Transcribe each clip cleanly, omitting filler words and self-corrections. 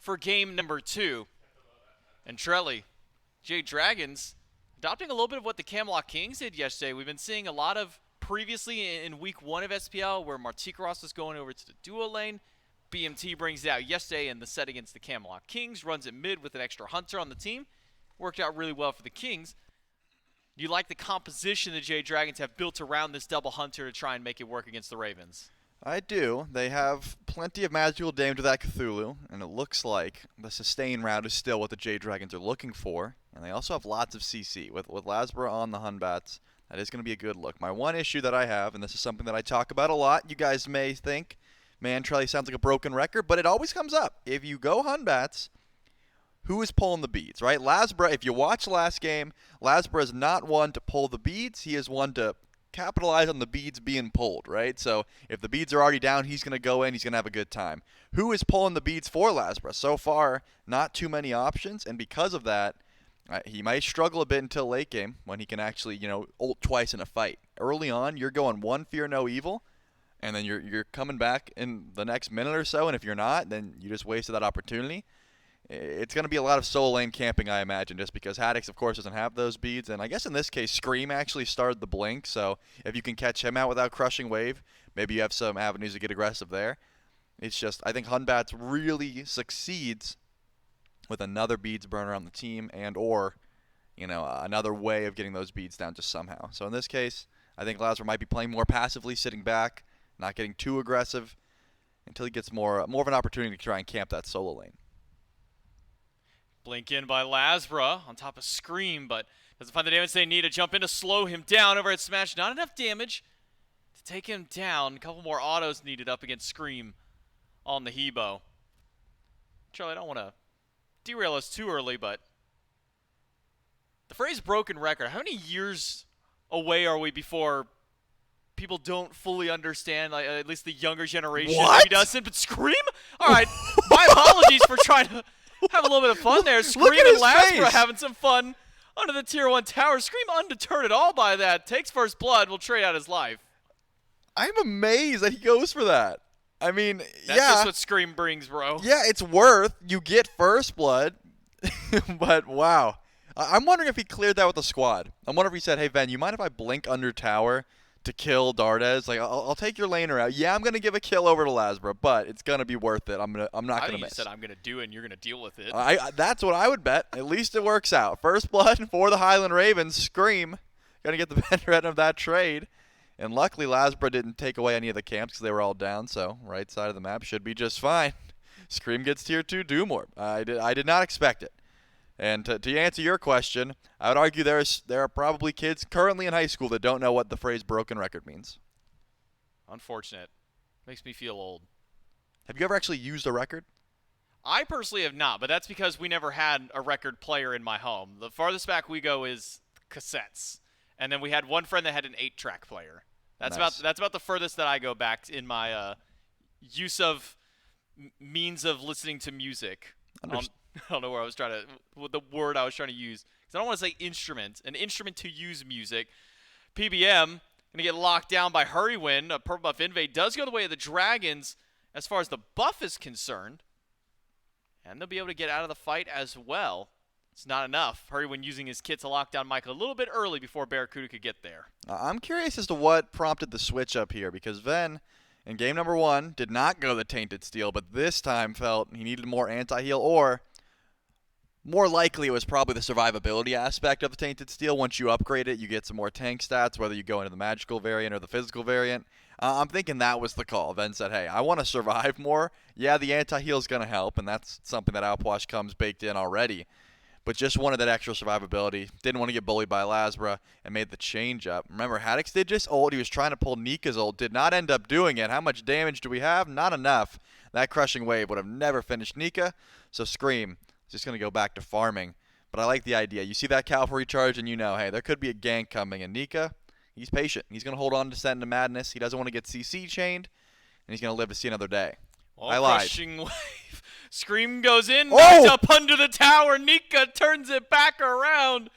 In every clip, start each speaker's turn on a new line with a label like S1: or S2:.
S1: for game number 2. And Trelly, Jade Dragons, adopting a little bit of what the Camelot Kings did yesterday. We've been seeing a lot of previously in week 1 of SPL where Martikros was going over to the duo lane. BMT brings it out yesterday in the set against the Camelot Kings, runs it mid with an extra hunter on the team. Worked out really well for the Kings. You like the composition the Jade Dragons have built around this double hunter to try and make it work against the Ravens?
S2: I do. They have plenty of magical damage with that Cthulhu, and it looks like the sustain route is still what the Jade Dragons are looking for. And they also have lots of CC. With LASBRA on the Batz, that is going to be a good look. My one issue that I have, and this is something that I talk about a lot, you guys may think, man, Trelly sounds like a broken record, but it always comes up. If you go Batz, who is pulling the beads, right? LASBRA, if you watch last game, LASBRA is not one to pull the beads. He is one to capitalize on the beads being pulled, right? So if the beads are already down, he's going to go in. He's going to have a good time. Who is pulling the beads for LASBRA? So far, not too many options, and because of that, he might struggle a bit until late game when he can actually, ult twice in a fight. Early on, you're going one fear, no evil, and then you're coming back in the next minute or so, and if you're not, then you just wasted that opportunity. It's going to be a lot of solo lane camping, I imagine, just because Haddix, of course, doesn't have those beads. And I guess in this case, Scream actually started the blink. So if you can catch him out without crushing wave, maybe you have some avenues to get aggressive there. It's just, I think Batz really succeeds with another beads burner on the team and or, another way of getting those beads down just somehow. So in this case, I think LASBRA might be playing more passively, sitting back, not getting too aggressive until he gets more of an opportunity to try and camp that solo lane.
S1: Blink in by LASBRA on top of Scream, but doesn't find the damage they need to jump in to slow him down over at Smash. Not enough damage to take him down. A couple more autos needed up against Scream on the Hebo. Charlie, I don't want to derail us too early, but the phrase broken record, how many years away are we before people don't fully understand, like at least the younger generation maybe doesn't, but Scream? All right, my apologies for trying to have a little bit of fun there. Scream and LASBRA having some fun under the Tier 1 tower. Scream undeterred at all by that. Takes first blood. Will trade out his life.
S2: I'm amazed that he goes for that. I mean,
S1: That's just what Scream brings, bro.
S2: Yeah, it's worth. You get first blood. But, wow. I'm wondering if he cleared that with the squad. I'm wondering if he said, hey, Ven, you mind if I blink under tower to kill Dardes? Like, I'll take your laner out. Yeah, I'm going to give a kill over to LASBRA, but it's going to be worth it. I'm not going to miss.
S1: I think you said I'm going to do it, and you're going to deal with it.
S2: That's what I would bet. At least it works out. First blood for the Highland Ravens. Scream. Going to get the better end of that trade. And luckily, LASBRA didn't take away any of the camps because they were all down, so right side of the map should be just fine. Scream gets tier 2 Doom Orb. I did not expect it. And to answer your question, I would argue there are probably kids currently in high school that don't know what the phrase broken record means.
S1: Unfortunate. Makes me feel old.
S2: Have you ever actually used a record?
S1: I personally have not, but that's because we never had a record player in my home. The farthest back we go is cassettes. And then we had one friend that had an 8-track player. That's about the furthest that I go back in my use of means of listening to music. I don't know what the word I was trying to use. Because I don't want to say instrument. An instrument to use music. PBM going to get locked down by Hurrywin. A purple buff invade does go the way of the Dragons as far as the buff is concerned. And they'll be able to get out of the fight as well. It's not enough. Hurrywin using his kit to lock down Michael a little bit early before Barracuda could get there.
S2: I'm curious as to what prompted the switch up here, because Ven, in game number 1, did not go the Tainted Steel, but this time felt he needed more anti-heal, or more likely it was probably the survivability aspect of the Tainted Steel. Once you upgrade it, you get some more tank stats, whether you go into the magical variant or the physical variant. I'm thinking that was the call. Ven said, hey, I want to survive more. Yeah, the anti-heal is going to help, and that's something that Outwash comes baked in already. But just wanted that extra survivability. Didn't want to get bullied by LASBRA and made the change up. Remember, Haddix did just ult. He was trying to pull Nika's ult. Did not end up doing it. How much damage do we have? Not enough. That crushing wave would have never finished Nika. So Scream is just going to go back to farming. But I like the idea. You see that cavalry charge and you know, hey, there could be a gank coming. And Nika, he's patient. He's going to hold on to Descent into Madness. He doesn't want to get CC chained. And he's going to live to see another day. I lied.
S1: Crushing wave. Scream goes in, knocked up under the tower. Nika turns it back around.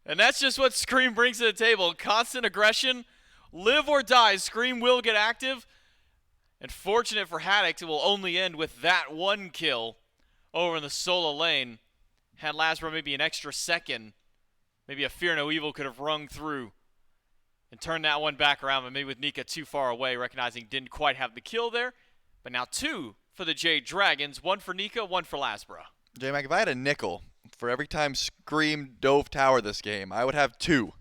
S1: And that's just what Scream brings to the table. Constant aggression. Live or die. Scream will get active. And fortunate for Haddix, it will only end with that one kill over in the solo lane. Had LASBRA maybe an extra second, maybe a Fear No Evil could have rung through and turned that one back around, but maybe with Nika too far away, recognizing didn't quite have the kill there. But now 2 for the Jade Dragons, 1 for Nika, 1 for LASBRA.
S2: J-Mac, if I had a nickel for every time Scream dove tower this game, I would have 2.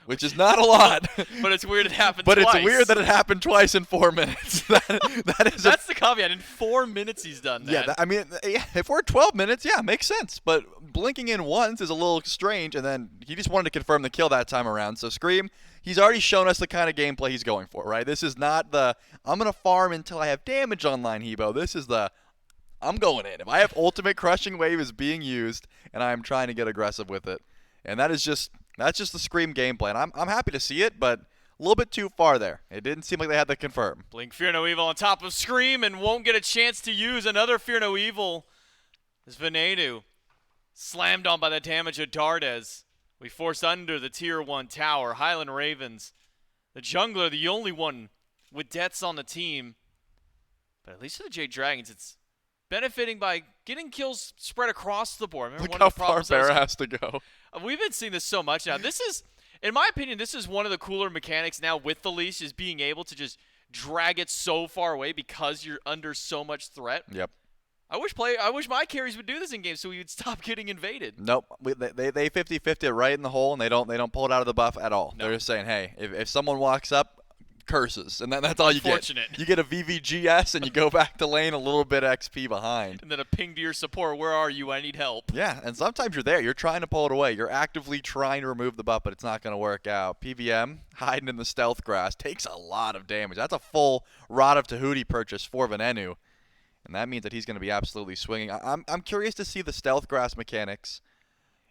S2: Which is not a lot.
S1: But it's weird it happened
S2: but
S1: twice.
S2: It's weird that it happened twice in 4 minutes.
S1: That's the caveat. In 4 minutes he's done that.
S2: Yeah, I mean, if we're at 12 minutes, yeah, makes sense. But blinking in once is a little strange, and then he just wanted to confirm the kill that time around. So Scream, he's already shown us the kind of gameplay he's going for, right? This is not the, I'm going to farm until I have damage online, Hebo. This is the, I'm going in. If I have ultimate crushing wave is being used, and I'm trying to get aggressive with it. And that's just the Scream gameplay. And I'm happy to see it, but a little bit too far there. It didn't seem like they had the confirm.
S1: Blink Fear No Evil on top of Scream and won't get a chance to use another Fear No Evil. As Venenu slammed on by the damage of Dardes. We force under the tier 1 tower. Highland Ravens, the jungler, the only one with deaths on the team. But at least for the Jade Dragons, it's benefiting by getting kills spread across the board.
S2: Remember, look how far Bear has to go.
S1: We've been seeing this so much now. This is, in my opinion, this is one of the cooler mechanics now with the leash, is being able to just drag it so far away because you're under so much threat.
S2: Yep.
S1: I wish my carries would do this in game so we would stop getting invaded.
S2: Nope. They 50-50 it right in the hole, and they don't pull it out of the buff at all.
S1: No.
S2: They're just saying, hey, if someone walks up, curses, and that's all you get. You get a VVGS, and you go back to lane a little bit XP behind.
S1: And then a ping to your support, where are you? I need help.
S2: Yeah, and sometimes you're there. You're trying to pull it away. You're actively trying to remove the buff, but it's not going to work out. PVM, hiding in the stealth grass, takes a lot of damage. That's a full Rod of Tahuti purchase for Venenu, and that means that he's going to be absolutely swinging. I'm curious to see the stealth grass mechanics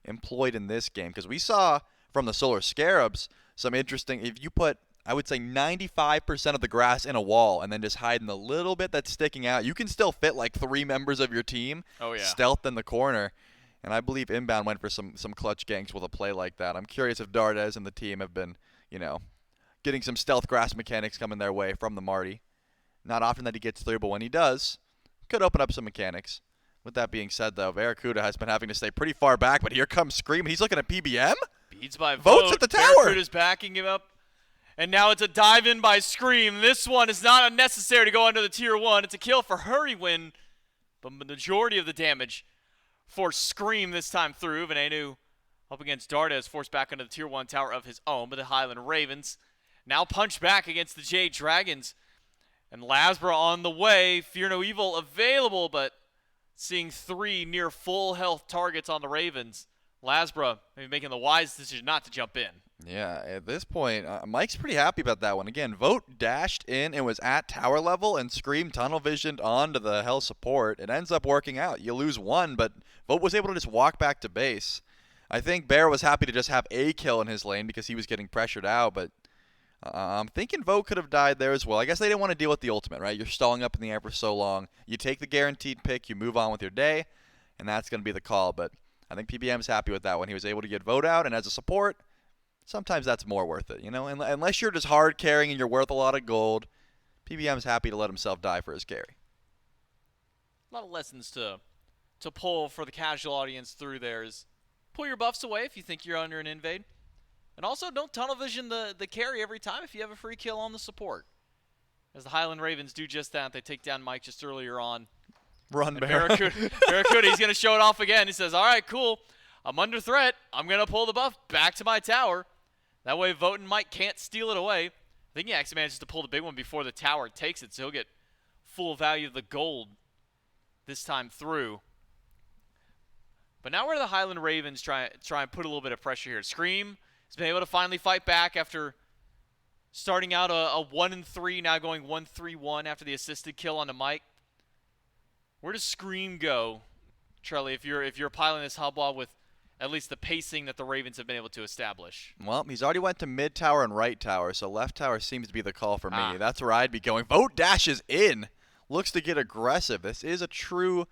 S2: employed in this game, because we saw from the Solar Scarabs some interesting, if you put, I would say 95% of the grass in a wall and then just hide in the little bit that's sticking out, you can still fit like 3 members of your team stealth in the corner. And I believe Inbound went for some clutch ganks with a play like that. I'm curious if Dardes and the team have been, getting some stealth grass mechanics coming their way from the Marty. Not often that he gets through, but when he does, could open up some mechanics. With that being said, though, Barracuda has been having to stay pretty far back, but here comes Scream. He's looking at PBM.
S1: Beads by
S2: Votes at the tower.
S1: Barracuda's backing him up. And now it's a dive in by Scream. This one is not unnecessary to go under the tier 1. It's a kill for Hurry Win, but the majority of the damage for Scream this time through. Venenu up against Dardes, forced back under the tier 1 tower of his own, but the Highland Ravens now punch back against the Jade Dragons. And LASBRA on the way. Fear No Evil available, but seeing 3 near full health targets on the Ravens. LASBRA maybe making the wise decision not to jump in.
S2: Yeah, at this point, Mike's pretty happy about that one. Again, Vote dashed in and was at tower level, and Scream tunnel visioned onto the Hell support. It ends up working out. You lose 1, but Vote was able to just walk back to base. I think Bear was happy to just have a kill in his lane because he was getting pressured out, but I'm thinking Vote could have died there as well. I guess they didn't want to deal with the ultimate, right? You're stalling up in the air for so long. You take the guaranteed pick, you move on with your day, and that's going to be the call. But I think PBM's happy with that one. He was able to get Vote out, and as a support, sometimes that's more worth it, unless you're just hard carrying and you're worth a lot of gold. PBM's happy to let himself die for his carry.
S1: A lot of lessons to pull for the casual audience through there is pull your buffs away if you think you're under an invade. And also don't tunnel vision the carry every time if you have a free kill on the support. As the Highland Ravens do just that. They take down Mike just earlier on.
S2: Run,
S1: Barracuda, he's going to show it off again. He says, all right, cool. I'm under threat. I'm going to pull the buff back to my tower. That way Vote and Mike can't steal it away. I think he actually manages to pull the big one before the tower takes it, so he'll get full value of the gold this time through. But now we're the Highland Ravens try and put a little bit of pressure here. Scream has been able to finally fight back after starting out a 1-3, now going 1-3-1 after the assisted kill onto Mike. Where does Scream go, Trelly, if you're piling this hubwall with at least the pacing that the Ravens have been able to establish?
S2: Well, he's already went to mid tower and right tower, so left tower seems to be the call for me. That's where I'd be going. Vote dashes in. Looks to get aggressive. This is a true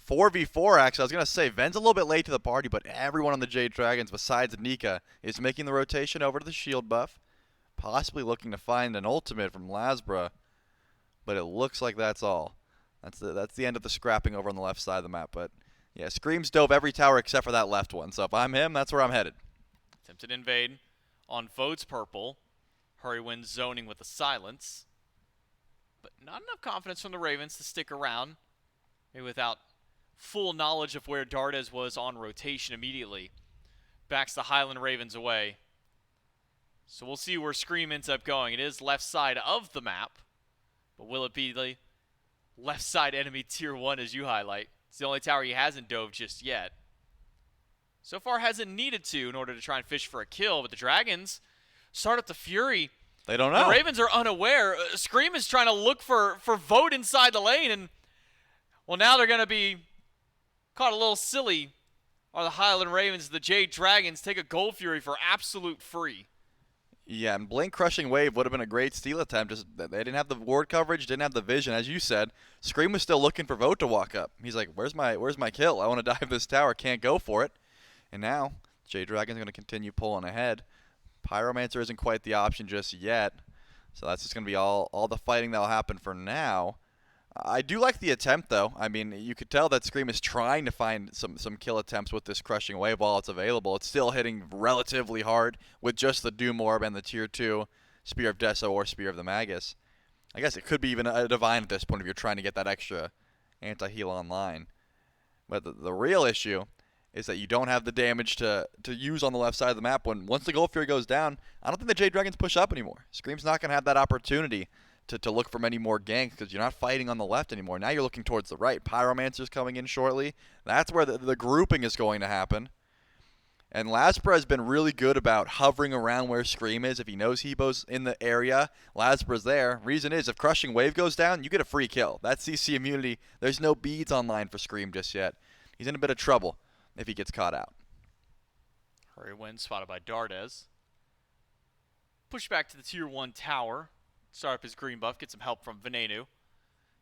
S2: 4v4, actually. I was going to say, Ven's a little bit late to the party, but everyone on the Jade Dragons besides Nika is making the rotation over to the shield buff, possibly looking to find an ultimate from LASBRA, but it looks like that's all. That's the end of the scrapping over on the left side of the map. But yeah, Scream's dove every tower except for that left one. So if I'm him, that's where I'm headed.
S1: Attempted invade on Vode's purple. Hurry wins zoning with the silence. But not enough confidence from the Ravens to stick around. Maybe without full knowledge of where Dardes was on rotation immediately. Backs the Highland Ravens away. So we'll see where Scream ends up going. It is left side of the map. But will it be the left side enemy tier 1 as you highlight? It's the only tower he hasn't dove just yet. So far hasn't needed to in order to try and fish for a kill. But the Dragons start up the Fury.
S2: They don't know.
S1: The Ravens are unaware. Scream is trying to look for Vote inside the lane. And, well, now they're going to be caught a little silly. Are the Highland Ravens, the Jade Dragons, take a Gold Fury for absolute free.
S2: Yeah, and Blink Crushing Wave would have been a great steal attempt. Just they didn't have the ward coverage, didn't have the vision. As you said, Scream was still looking for Vote to walk up. He's like, where's my kill? I want to dive this tower, can't go for it. And now, Jade Dragon's going to continue pulling ahead. Pyromancer isn't quite the option just yet. So that's just going to be all the fighting that'll happen for now. I do like the attempt, though. I mean, you could tell that Scream is trying to find some kill attempts with this Crushing Wave while it's available. It's still hitting relatively hard with just the Doom Orb and the Tier 2 Spear of Deso or Spear of the Magus. I guess it could be even a Divine at this point if you're trying to get that extra anti-heal online. But the real issue is that you don't have the damage to use on the left side of the map. Once the Gold Fury goes down, I don't think the Jade Dragons push up anymore. Scream's not going to have that opportunity to look for many more ganks because you're not fighting on the left anymore. Now you're looking towards the right. Pyromancer's coming in shortly. That's where the grouping is going to happen. And LASBRA has been really good about hovering around where Scream is. If he knows Hebo's in the area, LASBRA's there. Reason is, if Crushing Wave goes down, you get a free kill. That's CC immunity. There's no beads online for Scream just yet. He's in a bit of trouble if he gets caught out.
S1: Hurry wins, spotted by Dardes. Push back to the Tier 1 tower. Start up his green buff, get some help from Venenu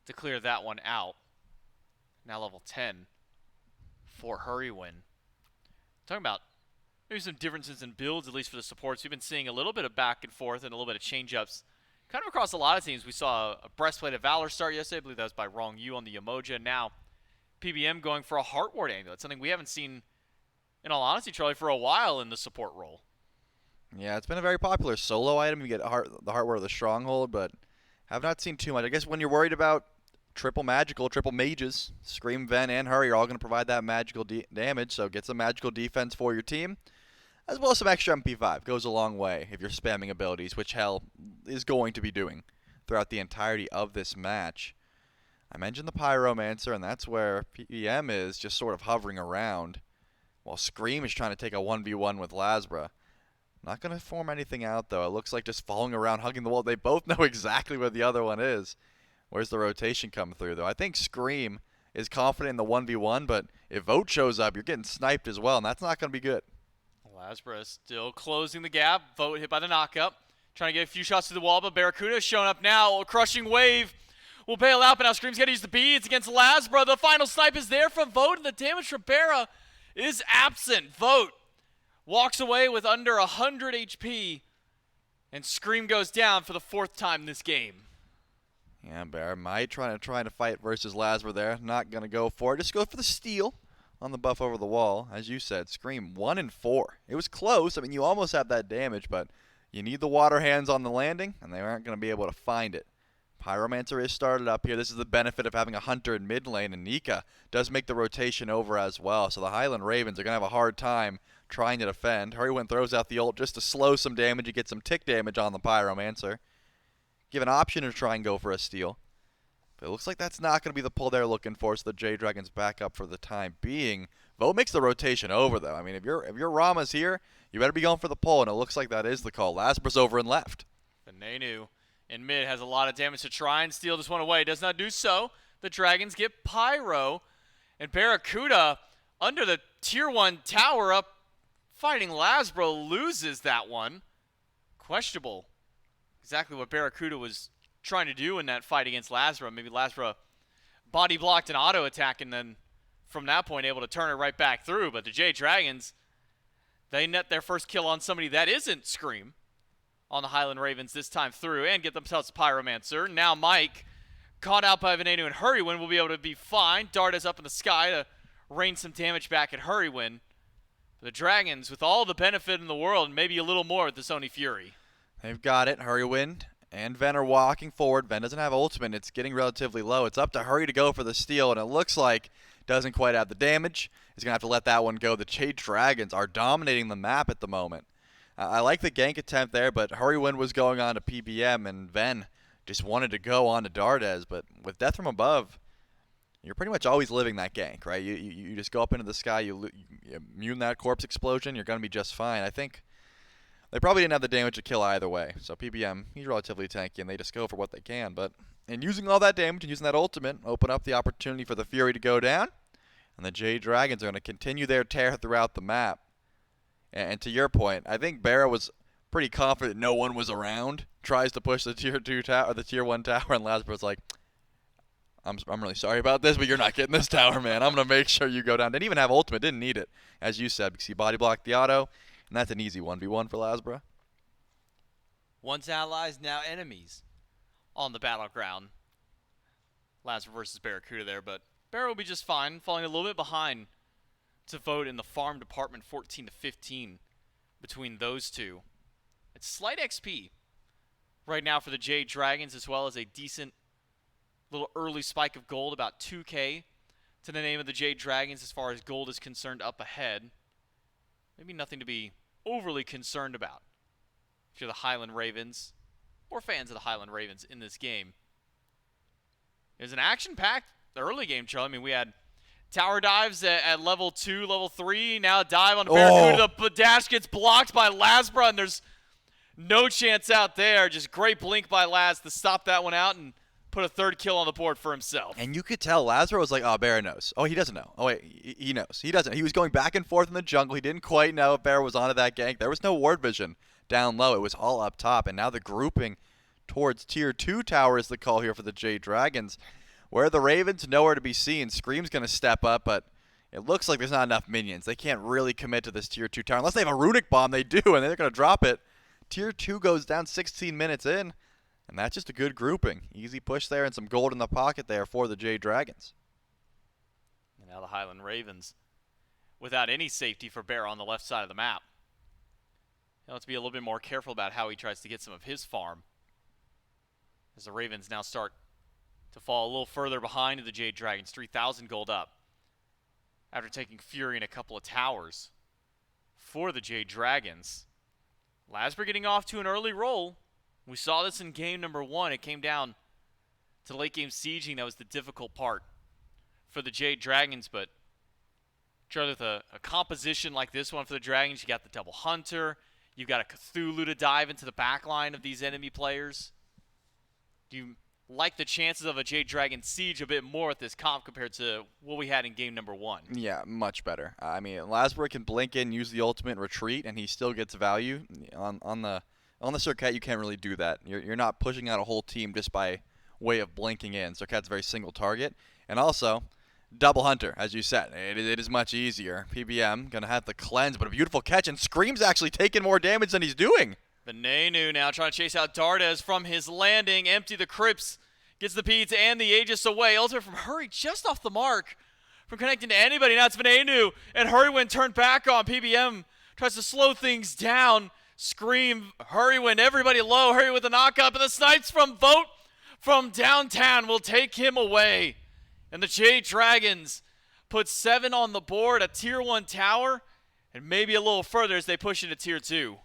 S1: to clear that one out. Now level 10 for Hurry win. Talking about maybe some differences in builds, at least for the supports. We've been seeing a little bit of back and forth and a little bit of change-ups. Kind of across a lot of teams. We saw a Breastplate of Valor start yesterday. I believe that was by Wrong U on the Emoja. Now PBM going for a Heart Ward Amulet, something we haven't seen, in all honesty, Charlie, for a while in the support role.
S2: Yeah, it's been a very popular solo item. You get the Heart Ward of the Stronghold, but have not seen too much. I guess when you're worried about triple magical, triple mages, Scream, Ven, and Hurry are all going to provide that magical damage, so get some magical defense for your team, as well as some extra MP5. Goes a long way if you're spamming abilities, which Hell is going to be doing throughout the entirety of this match. I mentioned the Pyromancer, and that's where PM is just sort of hovering around, while Scream is trying to take a 1v1 with LASBRA. Not going to form anything out, though. It looks like just following around, hugging the wall. They both know exactly where the other one is. Where's the rotation come through, though? I think Scream is confident in the 1v1, but if Vote shows up, you're getting sniped as well, and that's not going to be good.
S1: LASBRA is still closing the gap. Vote hit by the knockup. Trying to get a few shots to the wall, but Barracuda is showing up now. A Crushing Wave will bail out, but now Scream's got to use the beads against LASBRA. The final snipe is there from Vote, and the damage from Barra is absent. Vote walks away with under 100 HP, and Scream goes down for the 4th time this game.
S2: Yeah, Bear might trying to fight versus LASBRA there. Not going to go for it. Just go for the steal on the buff over the wall. As you said, Scream 1 and 4. It was close. I mean, you almost have that damage, but you need the water hands on the landing, and they aren't going to be able to find it. Pyromancer is started up here. This is the benefit of having a Hunter in mid lane, and Nika does make the rotation over as well. So the Highland Ravens are going to have a hard time trying to defend. Hurrywin throws out the ult just to slow some damage. You get some tick damage on the Pyromancer. Give an option to try and go for a steal. But it looks like that's not going to be the pull they're looking for, so the Jade Dragons back up for the time being. Vote makes the rotation over, though. I mean, if your Rama's here, you better be going for the pull, and it looks like that is the call. LASBRA's over and left.
S1: Venenu in mid has a lot of damage to try and steal this one away. Does not do so. The Dragons get Pyro, and Barracuda under the Tier 1 tower up fighting LASBRA loses that one. Questionable. Exactly what Barracuda was trying to do in that fight against LASBRA. Maybe LASBRA body blocked an auto attack and then from that point able to turn it right back through. But the Jade Dragons, they net their first kill on somebody that isn't Scream on the Highland Ravens this time through and get themselves a Pyromancer. Now Mike caught out by Venenu and Hurrywin will be able to be fine. Dart is up in the sky to rain some damage back at Hurrywin. The Dragons, with all the benefit in the world, and maybe a little more with the Sony Fury.
S2: They've got it. Hurrywin and Ven are walking forward. Ven doesn't have ultimate. It's getting relatively low. It's up to Hurry to go for the steal, and it looks like doesn't quite have the damage. He's going to have to let that one go. The Jade Dragons are dominating the map at the moment. I like the gank attempt there, but Hurrywin was going on to PBM, and Ven just wanted to go on to Dardes. But with Death from Above, you're pretty much always living that gank, right? You just go up into the sky, you immune that corpse explosion, you're going to be just fine. I think they probably didn't have the damage to kill either way. So PBM, he's relatively tanky, and they just go for what they can. But in using all that damage and using that ultimate, open up the opportunity for the Fury to go down. And the Jade Dragons are going to continue their tear throughout the map. And to your point, I think Barra was pretty confident no one was around. Tries to push the tier 2 tower, or the tier 1 tower, and LASBRA's like, I'm really sorry about this, but you're not getting this tower, man. I'm going to make sure you go down. Didn't even have ultimate, didn't need it, as you said, because he body blocked the auto, and that's an easy 1v1 for LASBRA.
S1: Once allies, now enemies on the battleground. LASBRA versus Barracuda there, but Barra will be just fine, falling a little bit behind to vote in the farm department 14 to 15 between those two. It's slight XP right now for the Jade Dragons, as well as a decent little early spike of gold, about 2k to the name of the Jade Dragons as far as gold is concerned up ahead. Maybe nothing to be overly concerned about if you're the Highland Ravens or fans of the Highland Ravens in this game. It was an action-packed early game, Charlie. I mean, we had tower dives at level 2, level 3. Now a dive on the Barracuda. The dash gets blocked by LASBRA, and there's no chance out there. Just great blink by Laz to stop that one out and put a third kill on the board for himself.
S2: And you could tell LASBRA was like, oh, Barra knows. Oh, he doesn't know. Oh, wait, he knows. He doesn't. He was going back and forth in the jungle. He didn't quite know if Barra was onto that gank. There was no ward vision down low. It was all up top. And now the grouping towards tier 2 tower is the call here for the Jade Dragons. Where the Ravens, nowhere to be seen. Scream's going to step up, but it looks like there's not enough minions. They can't really commit to this tier 2 tower. Unless they have a runic bomb, they do, and they're going to drop it. Tier 2 goes down 16 minutes in, and that's just a good grouping. Easy push there and some gold in the pocket there for the Jade Dragons.
S1: And now the Highland Ravens, without any safety for Bear on the left side of the map. He'll have to be a little bit more careful about how he tries to get some of his farm, as the Ravens now start to fall a little further behind the Jade Dragons, 3,000 gold up, after taking Fury and a couple of towers for the Jade Dragons. LASBRA getting off to an early roll. We saw this in game number 1. It came down to late game sieging. That was the difficult part for the Jade Dragons, but Charlie, with a composition like this one for the Dragons, you got the double hunter, you've got a Cthulhu to dive into the back line of these enemy players. Do you like the chances of a Jade Dragon siege a bit more with this comp compared to what we had in game number 1?
S2: Yeah, much better. I mean, LASBRA can blink in, use the ultimate, retreat, and he still gets value. On the Surcat, you can't really do that. You're not pushing out a whole team just by way of blinking in. Surcat's a very single target. And also, double hunter, as you said. It is much easier. PBM going to have the cleanse, but a beautiful catch, and Scream's actually taking more damage than he's doing.
S1: Venenu now trying to chase out Dardes from his landing. Empty the crypts. Gets the Peds and the Aegis away. Ultimate from Hurry just off the mark from connecting to anybody. Now it's Venenu, and Hurrywin turned back on. PBM tries to slow things down. Scream, Hurrywin, everybody low. Hurry with the knock-up, and the snipes from Vote from downtown will take him away. And the Jade Dragons put 7 on the board, a tier 1 tower, and maybe a little further as they push into tier 2.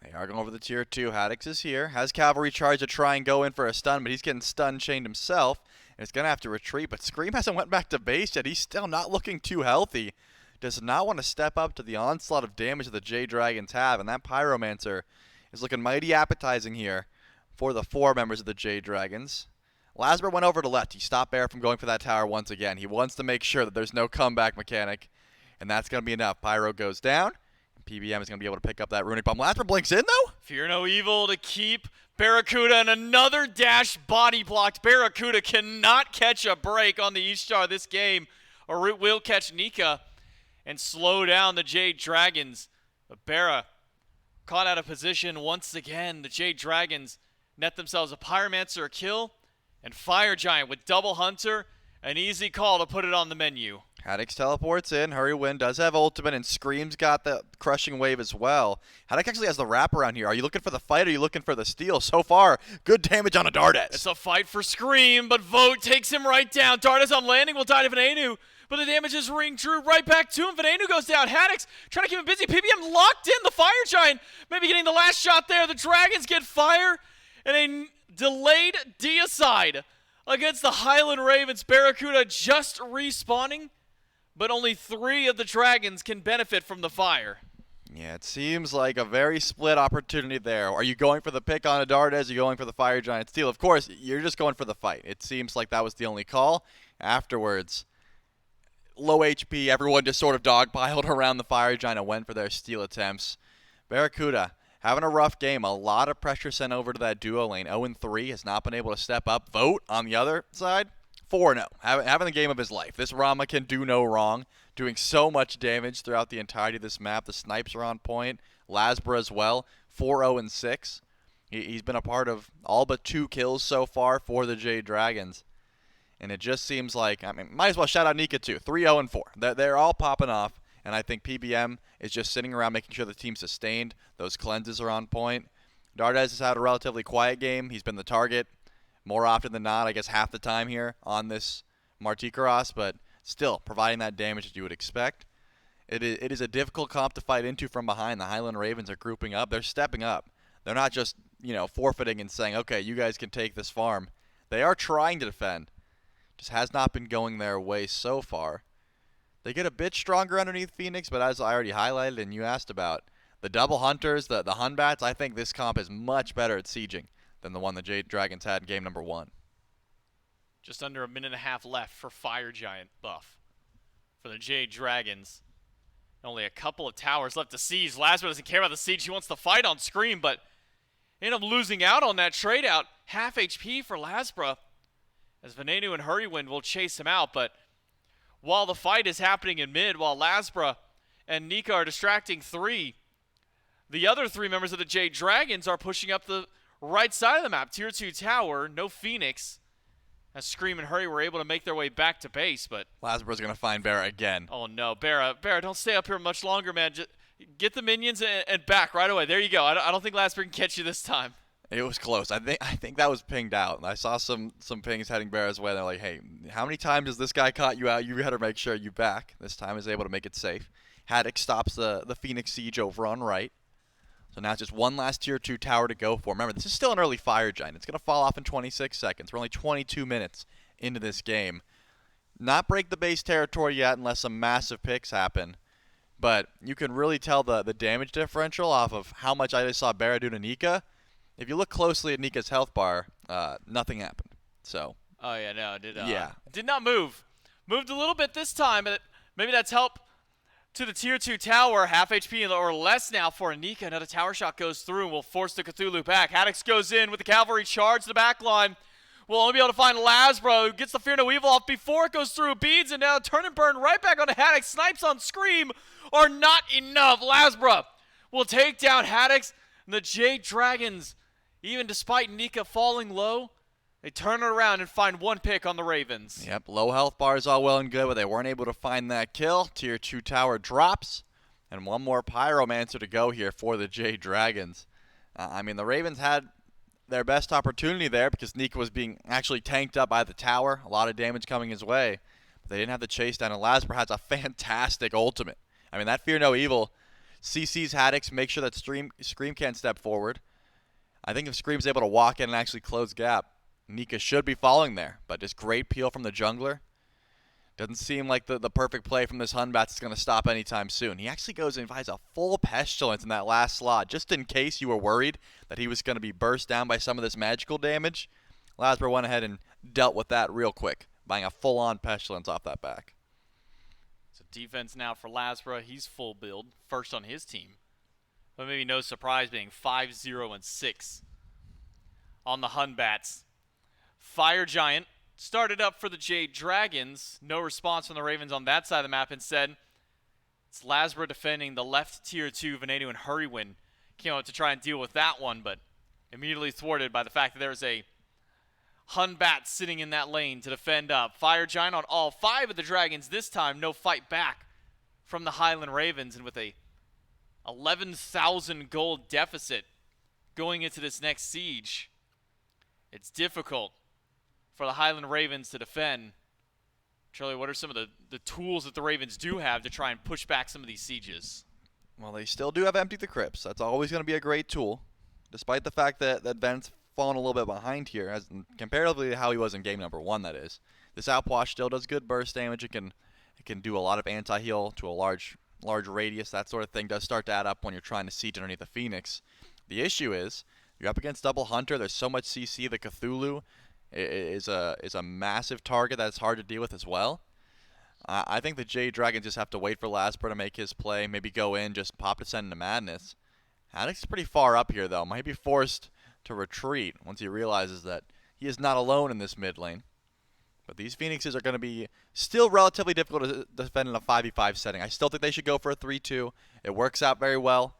S2: They are going over the tier 2. Haddix is here. Has cavalry charge to try and go in for a stun, but he's getting stun chained himself. And he's going to have to retreat. But Scream hasn't went back to base yet. He's still not looking too healthy. Does not want to step up to the onslaught of damage that the Jade Dragons have. And that Pyromancer is looking mighty appetizing here for the 4 members of the Jade Dragons. LASBRA went over to left. He stopped Bear from going for that tower once again. He wants to make sure that there's no comeback mechanic. And that's going to be enough. Pyro goes down. PBM is going to be able to pick up that runic bomb. LASBRA blinks in, though.
S1: Fear no evil to keep Barracuda, and another dash body blocked. Barracuda cannot catch a break on the East Star this game, or it will catch Nika and slow down the Jade Dragons. But Barra caught out of position once again. The Jade Dragons net themselves a Pyromancer kill And Fire Giant with double Hunter, an easy call to put it on the menu.
S2: Haddock teleports in. Hurrywin does have ultimate, and Scream's got the crushing wave as well. Haddock actually has the wraparound here. Are you looking for the fight or are you looking for the steal? So far, good damage on a Dardes.
S1: It's a fight for Scream, but Vote takes him right down. Dardes on landing will die to Venenu, but the damage is ring true right back to him. Venenu goes down. Haddock's trying to keep him busy. PBM locked in. The Fire Giant maybe getting the last shot there. The Dragons get fire, and a delayed deicide against the Highland Ravens. Barracuda just respawning, but only 3 of the Dragons can benefit from the fire.
S2: Yeah, it seems like a very split opportunity there. Are you going for the pick on a Dardes? Are you going for the Fire Giant steal? Of course, you're just going for the fight. It seems like that was the only call. Afterwards, low HP, everyone just sort of dogpiled around the Fire Giant and went for their steal attempts. Barracuda having a rough game. A lot of pressure sent over to that duo lane. 0-3 has not been able to step up. Vote on the other side, 4-0. Having the game of his life. This Rama can do no wrong. Doing so much damage throughout the entirety of this map. The snipes are on point. LASBRA as well, 4-0-6. He's been a part of all but 2 kills so far for the Jade Dragons. And it just seems like, I mean, might as well shout out Nika too. 3-0-4. They're all popping off. And I think PBM is just sitting around making sure the team's sustained. Those cleanses are on point. Dardes has had a relatively quiet game. He's been the target more often than not, I guess half the time here on this Martikaros, but still providing that damage that you would expect. It is a difficult comp to fight into from behind. The Highland Ravens are grouping up. They're stepping up. They're not just, forfeiting and saying, okay, you guys can take this farm. They are trying to defend. Just has not been going their way so far. They get a bit stronger underneath Phoenix, but as I already highlighted and you asked about, the double hunters, the Hunbats, I think this comp is much better at sieging than the one the Jade Dragons had in game number 1.
S1: Just under a minute and a half left for Fire Giant buff for the Jade Dragons. Only a couple of towers left to siege. LASBRA doesn't care about the siege. He wants to fight on Scream, but end up losing out on that trade out. Half HP for LASBRA as Venenu and Hurrywin will chase him out, but while the fight is happening in mid, while LASBRA and Nika are distracting 3, the other 3 members of the Jade Dragons are pushing up the right side of the map. Tier 2 tower, no Phoenix. As Scream and Hurry were able to make their way back to base, but
S2: LASBRA's going to find Barra again.
S1: Oh no, Barra, don't stay up here much longer, man. Just get the minions and back right away. There you go. I don't think LASBRA can catch you this time.
S2: It was close. I think that was pinged out. I saw some pings heading Barra's way. They're like, hey, how many times has this guy caught you out? You better make sure you back. This time is able to make it safe. Haddock stops the Phoenix siege over on right. So now it's just one last tier 2 tower to go for. Remember, this is still an early Fire Giant. It's going to fall off in 26 seconds. We're only 22 minutes into this game. Not break the base territory yet unless some massive picks happen. But you can really tell the damage differential off of how much I just saw Barra do to Nika. If you look closely at Nika's health bar, nothing happened. So.
S1: Oh yeah, no,
S2: yeah.
S1: Did not move. Moved a little bit this time, but maybe that's help to the tier 2 tower. Half HP or less now for Nika. Another tower shot goes through and will force the Cthulhu back. Haddock goes in with the cavalry charge to the back line. We'll only be able to find LASBRA, who gets the Fear No Evil off before it goes through. Beads and now turn and burn right back onto Haddock. Snipes on Scream are not enough. LASBRA will take down Haddock and the Jade Dragons. Even despite Nika falling low, they turn it around and find 1 pick on the Ravens.
S2: Yep, low health bars all well and good, but they weren't able to find that kill. Tier 2 tower drops, and 1 more Pyromancer to go here for the Jade Dragons. The Ravens had their best opportunity there because Nika was being actually tanked up by the tower. A lot of damage coming his way. But they didn't have the chase down, and LASBRA has a fantastic ultimate. That Fear No Evil CC's Haddock, make sure that Scream can't step forward. I think if Scream's able to walk in and actually close gap, Nika should be falling there. But just great peel from the jungler. Doesn't seem like the perfect play from this Hunbats is going to stop anytime soon. He actually goes and finds a full Pestilence in that last slot, just in case you were worried that he was going to be burst down by some of this magical damage. LASBRA went ahead and dealt with that real quick, buying a full-on Pestilence off that back.
S1: So defense now for LASBRA. He's full build, first on his team. But maybe no surprise being 5-0-6 on the Hunbats. Fire Giant started up for the Jade Dragons. No response from the Ravens on that side of the map. Instead, it's LASBRA defending the left tier 2. Venenu and Hurrywin came out to try and deal with that one, but immediately thwarted by the fact that there's a Hun Batz sitting in that lane to defend up. Fire Giant on all 5 of the Dragons this time. No fight back from the Highland Ravens. And with a 11,000 gold deficit going into this next siege, it's difficult for the Highland Ravens to defend. Charlie, what are some of the tools that the Ravens do have to try and push back some of these sieges?
S2: Well, they still do have Empty the Crypts. That's always going to be a great tool, despite the fact that Ben's fallen a little bit behind here, as comparatively to how he was in game number 1, that is. This Outwash still does good burst damage. It can do a lot of anti-heal to a large radius. That sort of thing does start to add up when you're trying to siege underneath the Phoenix. The issue is, you're up against Double Hunter. There's so much CC. The Cthulhu is a massive target that's hard to deal with as well. I think the Jade Dragons just have to wait for LASBRA to make his play, maybe go in, just pop Descent into Madness. Haddock's is pretty far up here, though. Might be forced to retreat once he realizes that he is not alone in this mid lane. But these Phoenixes are going to be still relatively difficult to defend in a 5v5 setting. I still think they should go for a 3-2. It works out very well.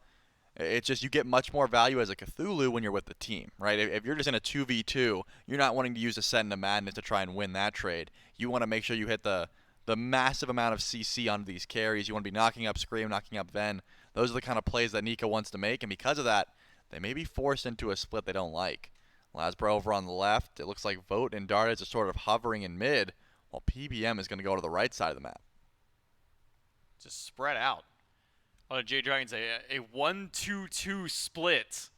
S2: It's just you get much more value as a Cthulhu when you're with the team, right? If you're just in a 2v2, you're not wanting to use Ascent into Madness to try and win that trade. You want to make sure you hit the massive amount of CC on these carries. You want to be knocking up Scream, knocking up Ven. Those are the kind of plays that Nika wants to make, and because of that, they may be forced into a split they don't like. LASBRA over on the left. It looks like Vote and Dardas are sort of hovering in mid, while PBM is going to go to the right side of the map.
S1: Just spread out. On the Jade Dragons, a 1-2-2 split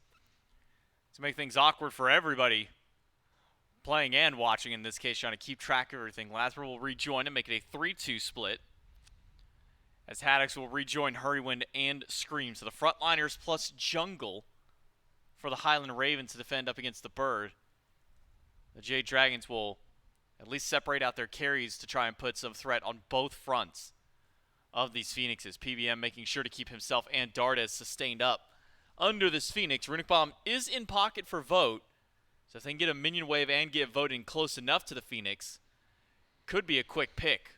S1: to make things awkward for everybody playing and watching, in this case, trying to keep track of everything. LASBRA will rejoin and make it a 3-2 split, as Haddocks will rejoin Hurrywind and Scream. So the frontliners plus jungle for the Highland Ravens to defend up against the Bird. The Jade Dragons will at least separate out their carries to try and put some threat on both fronts of these Phoenixes. PBM making sure to keep himself and Dardas sustained up under this Phoenix. Runic Bomb is in pocket for Vote, so if they can get a minion wave and get Vote in close enough to the Phoenix, could be a quick pick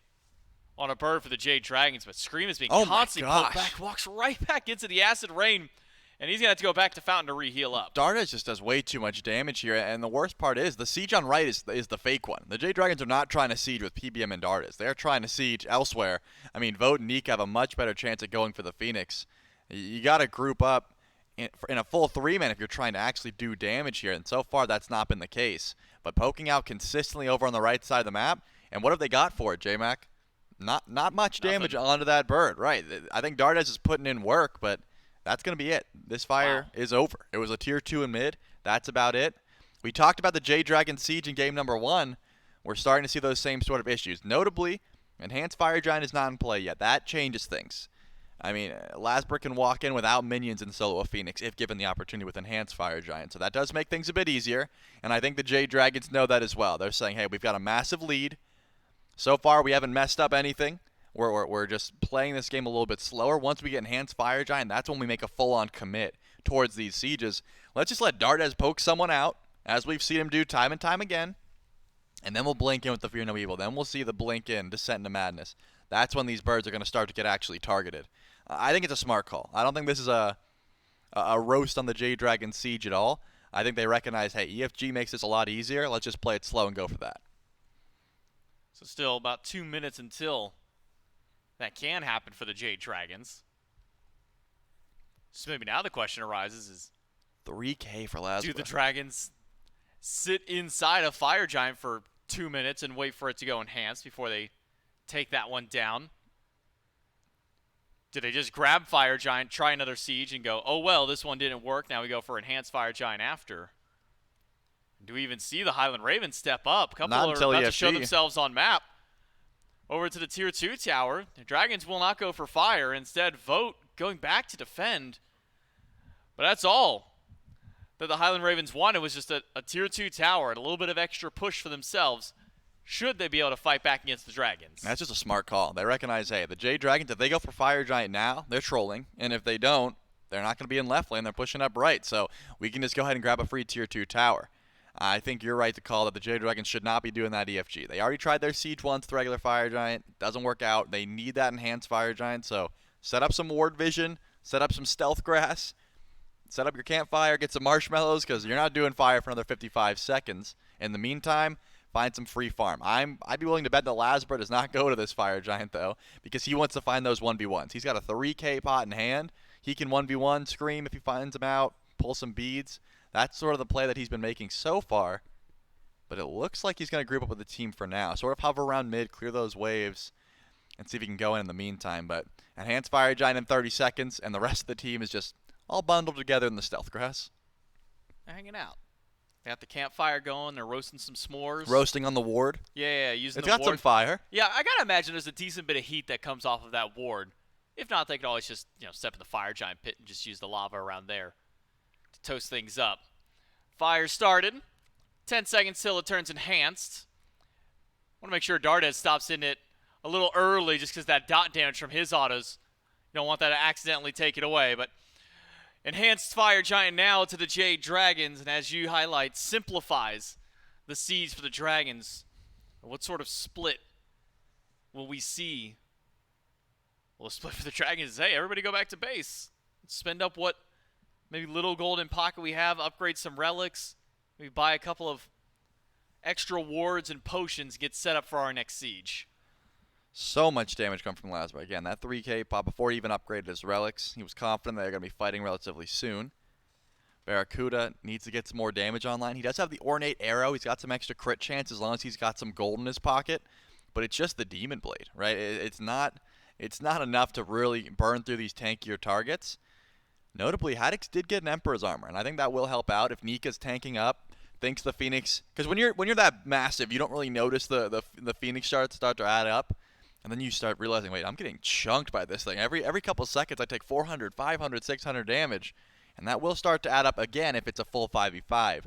S1: on a Bird for the Jade Dragons. But Scream is being constantly pulled back, walks right back into the Acid Rain, and he's going to have to go back to Fountain to re-heal up.
S2: Dardas just does way too much damage here, and the worst part is the siege on right is the fake one. The Jade Dragons are not trying to siege with PBM and Dardas. They're trying to siege elsewhere. I mean, Vote and Neek have a much better chance at going for the Phoenix. You got to group up in a full 3-man if you're trying to actually do damage here, and so far that's not been the case. But poking out consistently over on the right side of the map, and what have they got for it, J-Mac? Not much damage onto that Bird, right? I think Dardas is putting in work, but that's going to be it. This fire is over. It was a tier 2 in mid. That's about it. We talked about the Jade Dragon Siege in game number 1. We're starting to see those same sort of issues. Notably, Enhanced Fire Giant is not in play yet. That changes things. I mean, LASBRA can walk in without minions and solo a Phoenix if given the opportunity with Enhanced Fire Giant. So that does make things a bit easier, and I think the Jade Dragons know that as well. They're saying, hey, we've got a massive lead. So far, we haven't messed up anything. We're just playing this game a little bit slower. Once we get Enhanced Fire Giant, that's when we make a full-on commit towards these sieges. Let's just let Dardas poke someone out, as we've seen him do time and time again, and then we'll blink in with the Fear No Evil. Then we'll see the blink in, Descent into Madness. That's when these birds are going to start to get actually targeted. I think it's a smart call. I don't think this is a roast on the Jade Dragon Siege at all. I think they recognize, hey, EFG makes this a lot easier. Let's just play it slow and go for that.
S1: So still about 2 minutes until that can happen for the Jade Dragons. So maybe now the question arises is,
S2: 3K for LASBRA.
S1: Do the Dragons sit inside a Fire Giant for 2 minutes and wait for it to go enhanced before they take that one down? Do they just grab Fire Giant, try another siege, and go, oh well, this one didn't work, now we go for Enhanced Fire Giant after? Do we even see the Highland Ravens step up? A couple are about to show themselves on map. Over to the Tier 2 tower. The Dragons will not go for fire. Instead, Vote going back to defend. But that's all that the Highland Ravens wanted, was just a Tier 2 tower and a little bit of extra push for themselves, should they be able to fight back against the Dragons.
S2: That's just a smart call. They recognize, hey, the Jade Dragons, if they go for Fire Giant now, they're trolling. And if they don't, they're not going to be in left lane. They're pushing up right. So we can just go ahead and grab a free Tier 2 tower. I think you're right to call that the Jade Dragons should not be doing that EFG. They already tried their siege once with regular Fire Giant. It doesn't work out. They need that Enhanced Fire Giant. So set up some Ward Vision. Set up some Stealth Grass. Set up your campfire. Get some marshmallows, because you're not doing fire for another 55 seconds. In the meantime, find some free farm. I'd be willing to bet that LASBRA does not go to this Fire Giant, though, because he wants to find those 1v1s. He's got a 3K pot in hand. He can 1v1 Scream if he finds them out, pull some beads. That's sort of the play that he's been making so far. But it looks like he's going to group up with the team for now. Sort of hover around mid, clear those waves, and see if he can go in the meantime. But Enhanced Fire Giant in 30 seconds, and the rest of the team is just all bundled together in the stealth grass.
S1: They're hanging out. They got the campfire going. They're roasting some s'mores.
S2: Roasting on the ward.
S1: Yeah, using
S2: It's
S1: the
S2: got
S1: ward.
S2: some fire.
S1: Yeah, I gotta imagine there's a decent bit of heat that comes off of that ward. If not, they could always just step in the Fire Giant pit and just use the lava around there to toast things up. Fire started. 10 seconds till it turns enhanced. Want to make sure Dardes stops in it a little early just because that dot damage from his autos. You don't want that to accidentally take it away. But Enhanced Fire Giant now to the Jade Dragons, and as you highlight, simplifies the siege for the Dragons. What sort of split will we see? Well, a split for the Dragons is, hey, everybody go back to base. Spend up what maybe little gold in pocket we have, upgrade some relics, maybe buy a couple of extra wards and potions, get set up for our next siege.
S2: So much damage come from LASBRA. Again, that 3K pop before he even upgraded his relics. He was confident they're going to be fighting relatively soon. Barracuda needs to get some more damage online. He does have the Ornate Arrow. He's got some extra crit chance as long as he's got some gold in his pocket. But it's just the Demon Blade, right? It's not enough to really burn through these tankier targets. Notably, Haddix did get an Emperor's Armor, and I think that will help out if Nika's tanking up. Thinks the Phoenix, because when you're that massive, you don't really notice the Phoenix start to add up, and then you start realizing, wait, I'm getting chunked by this thing. Every couple seconds, I take 400, 500, 600 damage, and that will start to add up again if it's a full 5v5,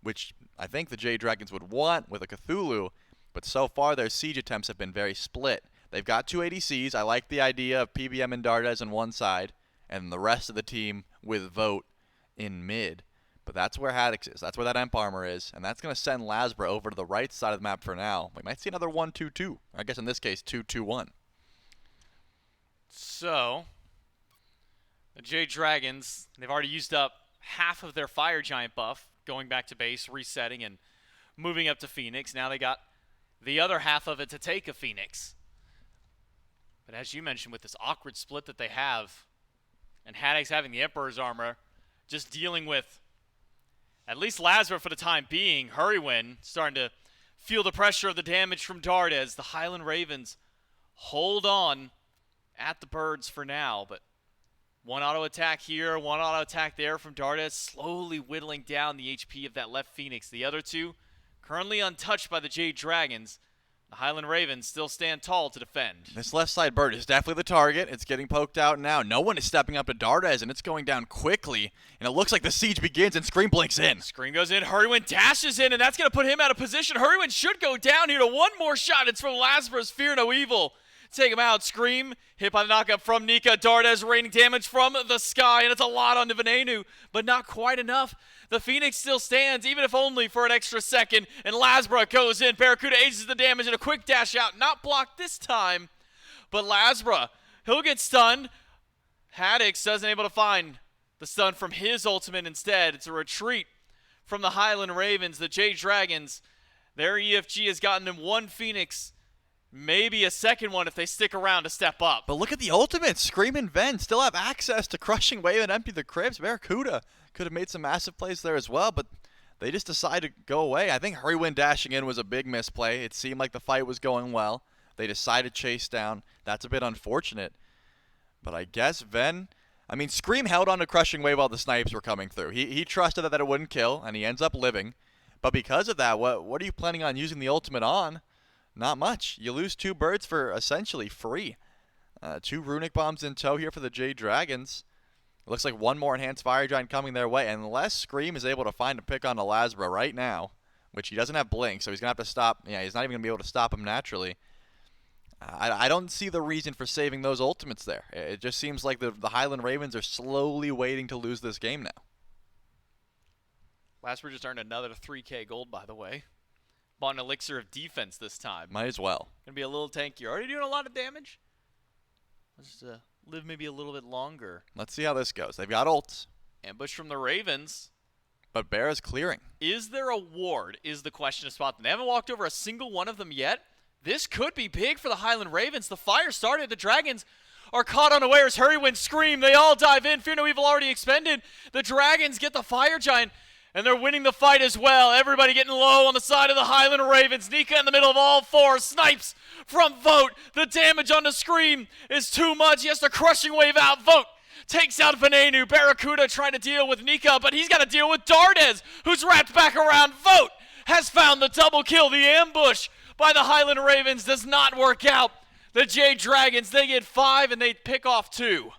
S2: which I think the Jade Dragons would want with a Cthulhu, but so far their siege attempts have been very split. They've got 2 ADCs. I like the idea of PBM and Dardes on one side, and the rest of the team with Vote in mid. But that's where Haddix is. That's where that Emp Armor is. And that's going to send LASBRA over to the right side of the map for now. We might see another 1-2-2. I guess in this case, 2-2-1.
S1: So, the Jade Dragons, they've already used up half of their Fire Giant buff, going back to base, resetting, and moving up to Phoenix. Now they got the other half of it to take a Phoenix. But as you mentioned, with this awkward split that they have, and Haddix having the Emperor's Armor, just dealing with at least LASBRA for the time being. Hurrywin starting to feel the pressure of the damage from Dardes. The Highland Ravens hold on at the birds for now, but one auto attack here, one auto attack there from Dardes, slowly whittling down the HP of that left Phoenix. The other two currently untouched by the Jade Dragons. The Highland Ravens still stand tall to defend.
S2: This left side bird is definitely the target. It's getting poked out now. No one is stepping up to Dardes, and it's going down quickly. And it looks like the siege begins, and Scream blinks in.
S1: Scream goes in. Hurrywin dashes in, and that's going to put him out of position. Hurrywin should go down here to one more shot. It's from LASBRA's Fear No Evil. Take him out. Scream hit by the knockup from Nika. Dardes raining damage from the sky, and it's a lot on the Venenu, but not quite enough. The Phoenix still stands, even if only for an extra second, and LASBRA goes in. Barracuda ages the damage and a quick dash out. Not blocked this time, but LASBRA, he'll get stunned. Haddix doesn't able to find the stun from his ultimate instead. It's a retreat from the Highland Ravens. The Jade Dragons, their EFG has gotten them one Phoenix, maybe a second one if they stick around to step up.
S2: But look at the ultimate. Scream and Ven still have access to Crushing Wave and empty the cribs. Barracuda could have made some massive plays there as well, but they just decided to go away. I think Hurrywin dashing in was a big misplay. It seemed like the fight was going well. They decided to chase down. That's a bit unfortunate. But I guess Scream held on to Crushing Wave while the snipes were coming through. He trusted that it wouldn't kill, and he ends up living. But because of that, what are you planning on using the ultimate on? Not much. You lose 2 birds for essentially free. 2 Runic Bombs in tow here for the Jade Dragons. It looks like one more Enhanced Fire Giant coming their way, unless Scream is able to find a pick on LASBRA right now, which he doesn't have Blink, so he's going to have to stop. Yeah, he's not even going to be able to stop him naturally. I don't see the reason for saving those ultimates there. It just seems like the Highland Ravens are slowly waiting to lose this game now.
S1: LASBRA just earned another 3K gold, by the way. Bought an Elixir of Defense this time.
S2: Might as well.
S1: Gonna be a little tanky. Already doing a lot of damage. Let's live maybe a little bit longer.
S2: Let's see how this goes. They've got ults.
S1: Ambush from the Ravens.
S2: But Bear's clearing.
S1: Is there a ward is the question to spot them. They haven't walked over a single one of them yet. This could be big for the Highland Ravens. The fire started. The Dragons are caught unawares. Hurry, win, scream. They all dive in. Fear no evil already expended. The Dragons get the Fire Giant, and they're winning the fight as well. Everybody getting low on the side of the Highland Ravens. Nika in the middle of all four. Snipes from Vote. The damage on the Scream is too much. He has to crushing wave out. Vote takes out Venenu. Barracuda trying to deal with Nika, but he's got to deal with Dardez, who's wrapped back around. Vote has found the double kill. The ambush by the Highland Ravens does not work out. The Jade Dragons, they get 5 and they pick off 2.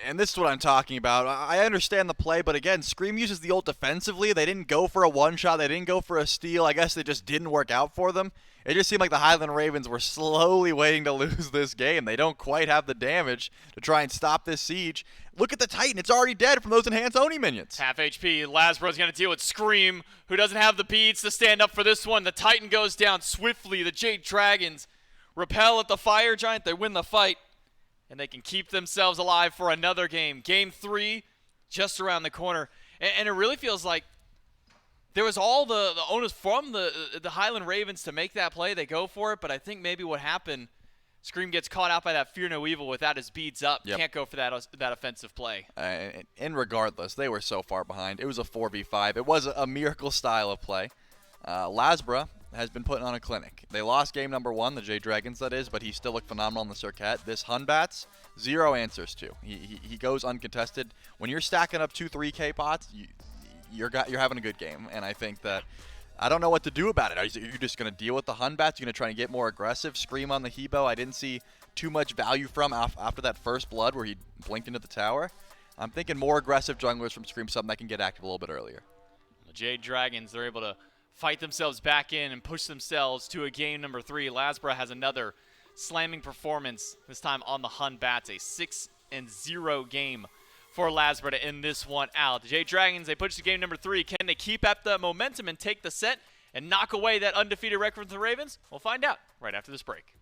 S2: And this is what I'm talking about. I understand the play, but again, Scream uses the ult defensively. They didn't go for a one-shot. They didn't go for a steal. I guess it just didn't work out for them. It just seemed like the Highland Ravens were slowly waiting to lose this game. They don't quite have the damage to try and stop this siege. Look at the Titan. It's already dead from those enhanced Oni minions.
S1: Half HP. LASBRA's going to deal with Scream, who doesn't have the beats to stand up for this one. The Titan goes down swiftly. The Jade Dragons repel at the Fire Giant. They win the fight, and they can keep themselves alive for another game. Game 3 just around the corner. And it really feels like there was all the onus from the Highland Ravens to make that play. They go for it, but I think maybe what happened, Scream gets caught out by that Fear No Evil without his beads up.
S2: Yep.
S1: Can't go for that offensive play.
S2: And regardless, they were so far behind. It was a 4v5. It was a miracle style of play. LASBRA has been putting on a clinic. They lost game number 1, the Jade Dragons that is, but he still looked phenomenal in the Circuit. This Batz, 0 answers to. He goes uncontested. When you're stacking up 2-3K pots, you're having a good game, and I think that I don't know what to do about it. Are you just going to deal with the Batz? You're going to try and get more aggressive, Scream on the Hebo. I didn't see too much value from after that first blood where he blinked into the tower. I'm thinking more aggressive junglers from Scream, something that can get active a little bit earlier.
S1: The Jade Dragons, they're able to fight themselves back in and push themselves to a game number 3. LASBRA has another slamming performance, this time on the Batz, a 6-0 game for LASBRA to end this one out. The Jade Dragons, they push to game number 3. Can they keep up the momentum and take the set and knock away that undefeated record from the Ravens? We'll find out right after this break.